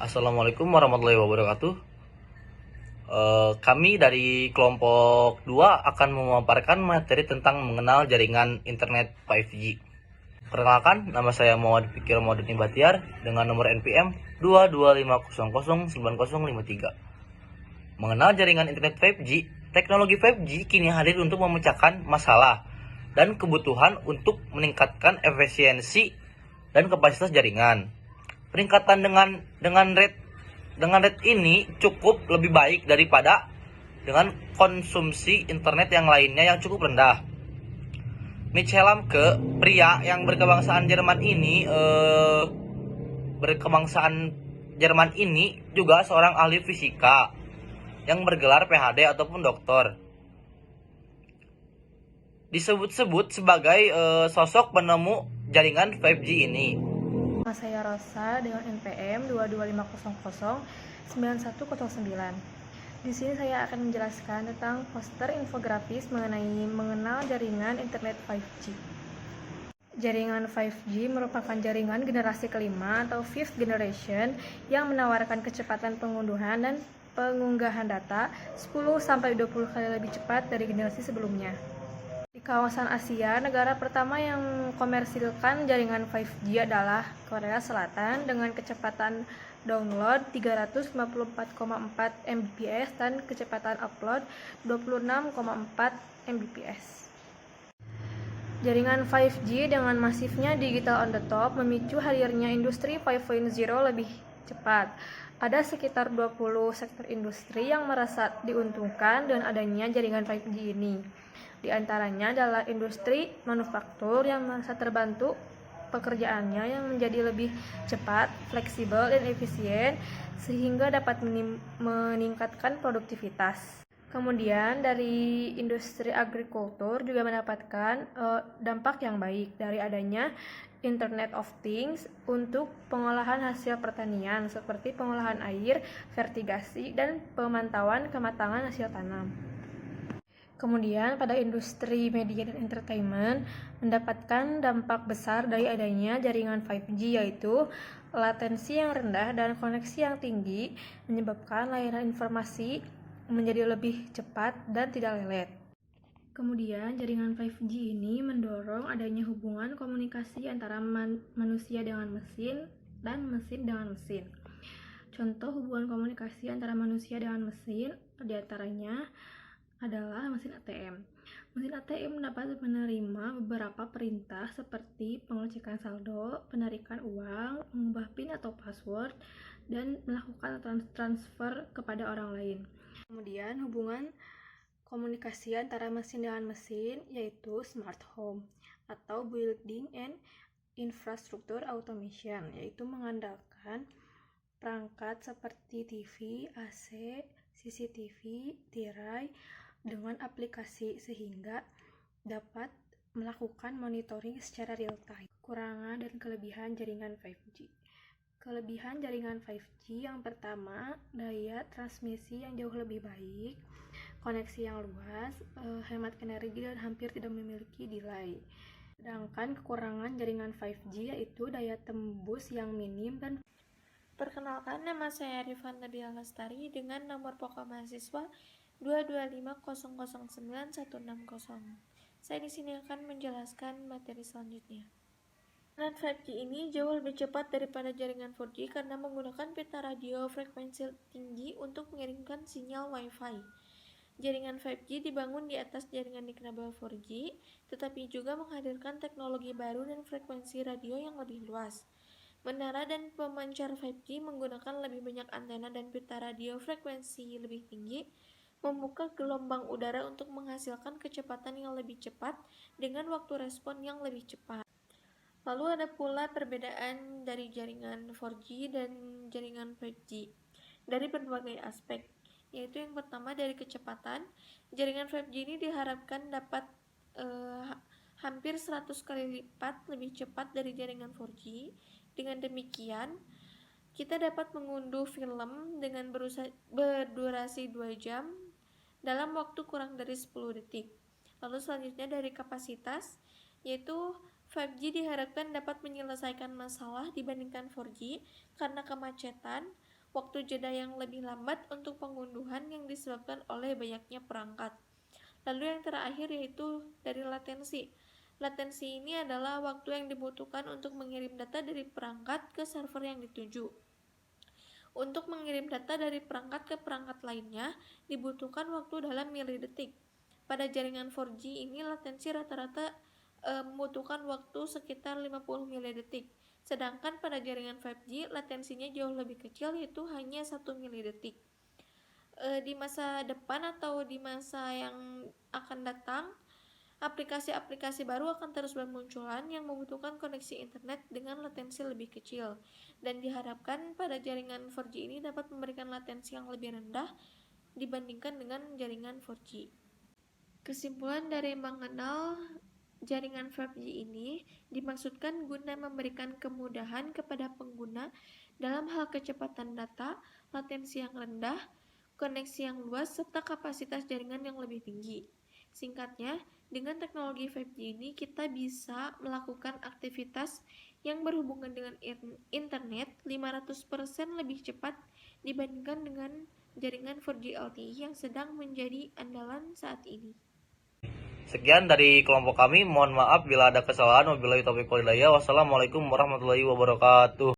Assalamualaikum warahmatullahi wabarakatuh. Kami dari kelompok 2 akan memaparkan materi tentang mengenal jaringan internet 5G. Perkenalkan, nama saya Muhammad Fikir Maududin Batiar dengan nomor NPM 225009053. Mengenal jaringan internet 5G, teknologi 5G kini hadir untuk memecahkan masalah dan kebutuhan untuk meningkatkan efisiensi dan kapasitas jaringan. Peningkatan dengan rate ini cukup lebih baik daripada dengan konsumsi internet yang lainnya yang cukup rendah. Mitch Lamke, pria yang berkebangsaan ini juga seorang ahli fisika yang bergelar PhD ataupun doktor. Disebut-sebut sebagai sosok penemu jaringan 5G ini. Nama saya Rosa dengan NPM 225009109. Di sini saya akan menjelaskan tentang poster infografis mengenal jaringan internet 5G. Jaringan 5G merupakan jaringan generasi kelima atau fifth generation yang menawarkan kecepatan pengunduhan dan pengunggahan data 10-20 kali lebih cepat dari generasi sebelumnya. Di kawasan Asia, negara pertama yang komersilkan jaringan 5G adalah Korea Selatan dengan kecepatan download 354,4 Mbps dan kecepatan upload 26,4 Mbps. Jaringan 5G dengan masifnya digital on the top memicu hadirnya industri 5.0 lebih cepat. Ada sekitar 20 sektor industri yang merasa diuntungkan dengan adanya jaringan 5G ini. Di antaranya adalah industri manufaktur yang merasa terbantu pekerjaannya yang menjadi lebih cepat, fleksibel, dan efisien sehingga dapat meningkatkan produktivitas. Kemudian dari industri agrikultur juga mendapatkan dampak yang baik dari adanya Internet of Things untuk pengolahan hasil pertanian seperti pengolahan air, fertigasi, dan pemantauan kematangan hasil tanam. Kemudian pada industri media dan entertainment mendapatkan dampak besar dari adanya jaringan 5G yaitu latensi yang rendah dan koneksi yang tinggi menyebabkan layanan informasi menjadi lebih cepat dan tidak lelet. Kemudian jaringan 5G ini mendorong adanya hubungan komunikasi antara manusia dengan mesin dan mesin dengan mesin. Contoh hubungan komunikasi antara manusia dengan mesin diantaranya adalah mesin ATM. Mesin ATM dapat menerima beberapa perintah seperti pengecekan saldo, penarikan uang, mengubah PIN atau password, dan melakukan transfer kepada orang lain. Kemudian hubungan komunikasi antara mesin dengan mesin yaitu smart home atau building and infrastructure automation, yaitu mengandalkan perangkat seperti TV, AC, CCTV, tirai, dengan aplikasi sehingga dapat melakukan monitoring secara real time. Kekurangan dan kelebihan jaringan 5G. Kelebihan jaringan 5G yang pertama, daya transmisi yang jauh lebih baik, koneksi yang luas, hemat energi dan hampir tidak memiliki delay. Sedangkan kekurangan jaringan 5G yaitu daya tembus yang minim dan Perkenalkan, nama saya Rifan Nabila Lestari dengan nomor pokok mahasiswa 225009160. Saya di sini akan menjelaskan materi selanjutnya. Jaringan 5G ini jauh lebih cepat daripada jaringan 4G karena menggunakan pita radio frekuensi tinggi untuk mengirimkan sinyal Wi-Fi. Jaringan 5G dibangun di atas jaringan nikabel 4G, tetapi juga menghadirkan teknologi baru dan frekuensi radio yang lebih luas. Menara dan pemancar 5G menggunakan lebih banyak antena dan pita radio frekuensi lebih tinggi, membuka gelombang udara untuk menghasilkan kecepatan yang lebih cepat dengan waktu respon yang lebih cepat. Lalu ada pula perbedaan dari jaringan 4G dan jaringan 5G dari berbagai aspek, yaitu yang pertama dari kecepatan. Jaringan 5G ini diharapkan dapat hampir 100 kali lipat lebih cepat dari jaringan 4G. Dengan demikian, kita dapat mengunduh film dengan berdurasi 2 jam dalam waktu kurang dari 10 detik. Lalu selanjutnya dari kapasitas, yaitu 5G diharapkan dapat menyelesaikan masalah dibandingkan 4G karena kemacetan, waktu jeda yang lebih lambat untuk pengunduhan yang disebabkan oleh banyaknya perangkat. Lalu yang terakhir yaitu dari latensi. Latensi ini adalah waktu yang dibutuhkan untuk mengirim data dari perangkat ke server yang dituju. Untuk mengirim data dari perangkat ke perangkat lainnya, dibutuhkan waktu dalam milidetik. Pada jaringan 4G ini, latensi rata-rata membutuhkan waktu sekitar 50 milidetik. Sedangkan pada jaringan 5G, latensinya jauh lebih kecil, yaitu hanya 1 milidetik. Di masa depan atau di masa yang akan datang, aplikasi-aplikasi baru akan terus bermunculan yang membutuhkan koneksi internet dengan latensi lebih kecil, dan diharapkan pada jaringan 4G ini dapat memberikan latensi yang lebih rendah dibandingkan dengan jaringan 4G. Kesimpulan dari mengenal jaringan 5G ini dimaksudkan guna memberikan kemudahan kepada pengguna dalam hal kecepatan data, latensi yang rendah, koneksi yang luas, serta kapasitas jaringan yang lebih tinggi. Singkatnya, dengan teknologi 5G ini kita bisa melakukan aktivitas yang berhubungan dengan internet 500% lebih cepat dibandingkan dengan jaringan 4G LTE yang sedang menjadi andalan saat ini. Sekian dari kelompok kami. Mohon maaf bila ada kesalahan. Wabillahi taufiq wal hidayah. Wassalamualaikum warahmatullahi wabarakatuh.